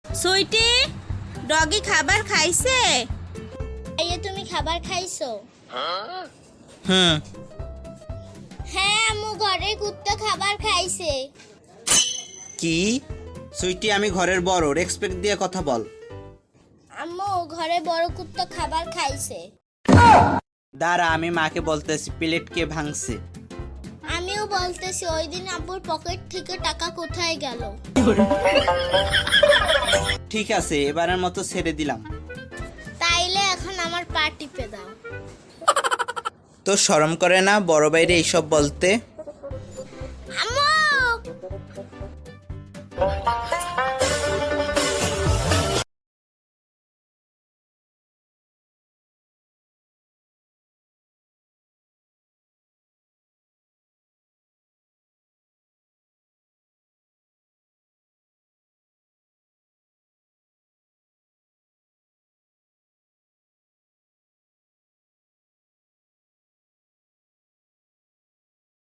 Sweety, doggy খাবার খাইছে? এই তুমি খাবার খাইছো? হুম। হ্যাঁ আম্মু, ঘরের কুত্তা খাবার খাইছে। কি? সুইটি, আমি ঘরের বড়, রেসপেক্ট দিয়ে কথা বল। আম্মু, ঘরে বড় কুত্তা খাবার খাইছে। দাঁড়া, আমি মাকে বলতেছি প্লেট কে ভাঙছে। আমিও বলতেছি ওই দিন আব্বুর পকেট থেকে টাকা কোথায় গেল। ঠিক আছে, এবারের মতো ছেড়ে দিলাম। তাইলে এখন আমার পা টিপে দাও। তো শরম করে না বড় বাইরে এইসব বলতে?